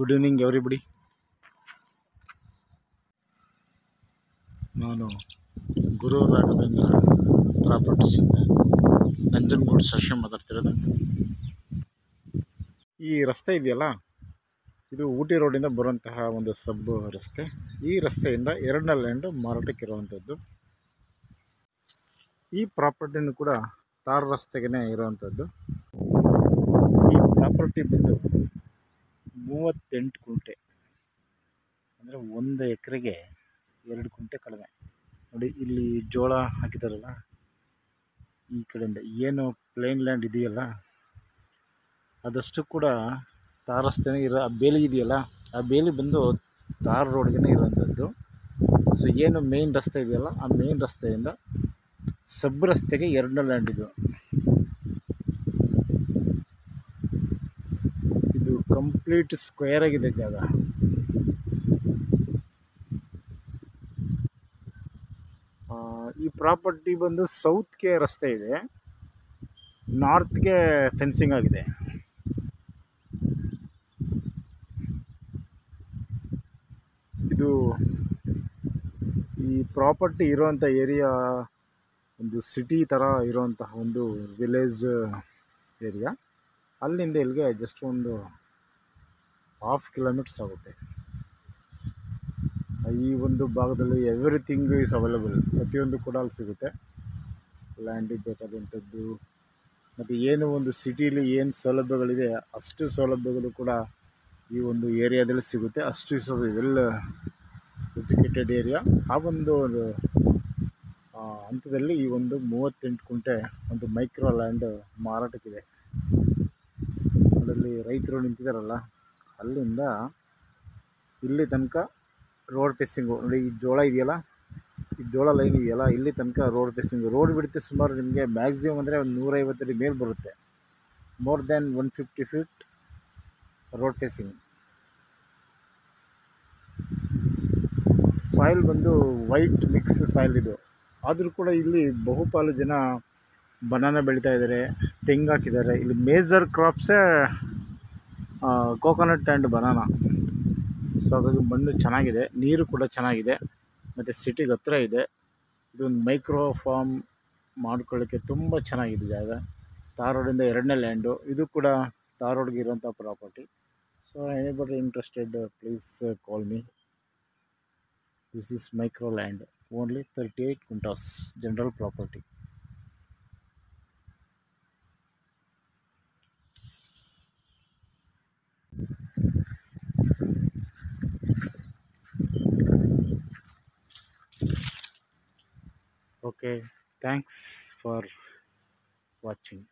Good evening everybody. ನಾನು Guru Raghavendra ಪ್ರಾಪರ್ಟೀಸಿಂದ Nanjangud session ಮಾತಾಡ್ತಿರೋದು. ಈ ರಸ್ತೆ ಇದೆಯಲ್ಲ, ಇದು ಊಟಿ ರೋಡಿಂದ ಬರುವಂತಹ ಒಂದು ಸಬ್ ರಸ್ತೆ. ಈ ರಸ್ತೆಯಿಂದ ಎರಡನೇ ಲ್ಯಾಂಡ್ ಮಾರಾಟಕ್ಕಿರುವಂಥದ್ದು. ಈ ಪ್ರಾಪರ್ಟಿನೂ ಕೂಡ ತಾರ್ ರಸ್ತೆಗೆ ಇರುವಂಥದ್ದು. ಈ ಪ್ರಾಪರ್ಟಿ ಬಂದು 38 ಗುಂಟೆ, ಅಂದರೆ 1 ಎಕರೆಗೆ 2 ಗುಂಟೆ ಕಡಿಮೆ. ನೋಡಿ, ಇಲ್ಲಿ ಜೋಳ ಹಾಕಿದಾರಲ್ಲ, ಈ ಕಡೆಯಿಂದ ಏನು ಪ್ಲೇನ್ ಲ್ಯಾಂಡ್ ಇದೆಯಲ್ಲ ಅದಷ್ಟು ಕೂಡ ತಾರ್ ರಸ್ತೆನೇ ಇರೋ. ಆ ಬೇಲಿ ಇದೆಯಲ್ಲ, ಆ ಬೇಲಿ ಬಂದು ತಾರ್ ರೋಡ್ಗೆ ಇರೋವಂಥದ್ದು. ಸೊ ಏನು ಮೇನ್ ರಸ್ತೆ ಇದೆಯಲ್ಲ, ಆ ಮೇನ್ ರಸ್ತೆಯಿಂದ ಸಬ್ ರಸ್ತೆಗೆ ಎರಡನೇ ಲ್ಯಾಂಡ್ ಇದು. ಇದು ಕಂಪ್ಲೀಟ್ ಸ್ಕ್ವೇರ್ ಆಗಿದೆ ಜಾಗ. ಈ ಪ್ರಾಪರ್ಟಿ ಬಂದು ಸೌತ್ಗೆ ರಸ್ತೆ ಇದೆ, ನಾರ್ತ್ಗೆ ಫೆನ್ಸಿಂಗ್ ಆಗಿದೆ. ಇದು ಈ ಪ್ರಾಪರ್ಟಿ ಇರುವಂಥ ಏರಿಯಾ ಒಂದು ಸಿಟಿ ಥರ ಇರುವಂತಹ ಒಂದು ವಿಲೇಜ್ ಏರಿಯಾ. ಅಲ್ಲಿಂದ ಇಲ್ಲಿಗೆ ಜಸ್ಟ್ ಒಂದು 1/2 ಕಿಲೋಮೀಟರ್ಸ್ ಆಗುತ್ತೆ. ಈ ಒಂದು ಭಾಗದಲ್ಲಿ ಎವ್ರಿಥಿಂಗ್ ಈಸ್ ಅವೈಲೇಬಲ್, ಪ್ರತಿಯೊಂದು ಕೂಡ ಅಲ್ಲಿ ಸಿಗುತ್ತೆ. ಲ್ಯಾಂಡಿಗೆ ಬೇಕಾದಂಥದ್ದು ಮತ್ತು ಏನು ಒಂದು ಸಿಟಿಲಿ ಏನು ಸೌಲಭ್ಯಗಳಿದೆ ಅಷ್ಟು ಸೌಲಭ್ಯಗಳು ಕೂಡ ಈ ಒಂದು ಏರಿಯಾದಲ್ಲಿ ಸಿಗುತ್ತೆ. ಅಷ್ಟು ವೆಲ್ ಎಜುಕೇಟೆಡ್ ಏರಿಯಾ. ಆ ಒಂದು ಹಂತದಲ್ಲಿ ಈ ಒಂದು 38 ಗುಂಟೆ ಒಂದು ಮೈಕ್ರೋ ಲ್ಯಾಂಡ್ ಮಾರಾಟಕ್ಕಿದೆ. ಅದರಲ್ಲಿ ರೈತರು ನಿಂತಿದ್ದಾರಲ್ಲ, ಅಲ್ಲಿಂದ ಇಲ್ಲಿ ತನಕ ರೋಡ್ ಫೇಸಿಂಗು. ನೋಡಿ, ಈ ಜೋಳ ಇದೆಯಲ್ಲ, ಈ ಜೋಳ ಲೈನ್ ಇದೆಯಲ್ಲ, ಇಲ್ಲಿ ತನಕ ರೋಡ್ ಫೇಸಿಂಗು. ರೋಡ್ ಬಿಡುತ್ತೆ ಸುಮಾರು ನಿಮಗೆ ಮ್ಯಾಕ್ಸಿಮಮ್ ಅಂದರೆ ಒಂದು 150 ಅಡಿ ಮೇಲೆ ಬರುತ್ತೆ. More than 150 feet road facing. Soil ಬಂದು ವೈಟ್ ಮಿಕ್ಸ್ ಸಾಯಿಲ್ ಇದು. ಆದರೂ ಕೂಡ ಇಲ್ಲಿ ಬಹುಪಾಲು ಜನ ಬನಾನಾ ಬೆಳೀತಾ ಇದ್ದಾರೆ, ತೆಂಗು ಹಾಕಿದ್ದಾರೆ. ಇಲ್ಲಿ ಮೇಜರ್ ಕ್ರಾಪ್ಸೇ ಕೋಕೋನಟ್ ಆ್ಯಂಡ್ ಬನಾನಾ. ಸೊ ಹಾಗಾಗಿ ಮಣ್ಣು ಚೆನ್ನಾಗಿದೆ, ನೀರು ಕೂಡ ಚೆನ್ನಾಗಿದೆ, ಮತ್ತು ಸಿಟಿಗೆ ಹತ್ರ ಇದೆ. ಇದೊಂದು ಮೈಕ್ರೋ ಫಾರ್ಮ್ ಮಾಡ್ಕೊಳ್ಳೋಕ್ಕೆ ತುಂಬ ಚೆನ್ನಾಗಿದೆ ಜಾಗ. ತಾರ್ ರೋಡಿಂದ ಎರಡನೇ ಲ್ಯಾಂಡು. ಇದು ಕೂಡ ತಾರ್ ರೋಡ್ಗೆ ಇರುವಂಥ property. So anybody interested, please call me. This is micro land, only 38 kuntas, general property. Okay, thanks for watching.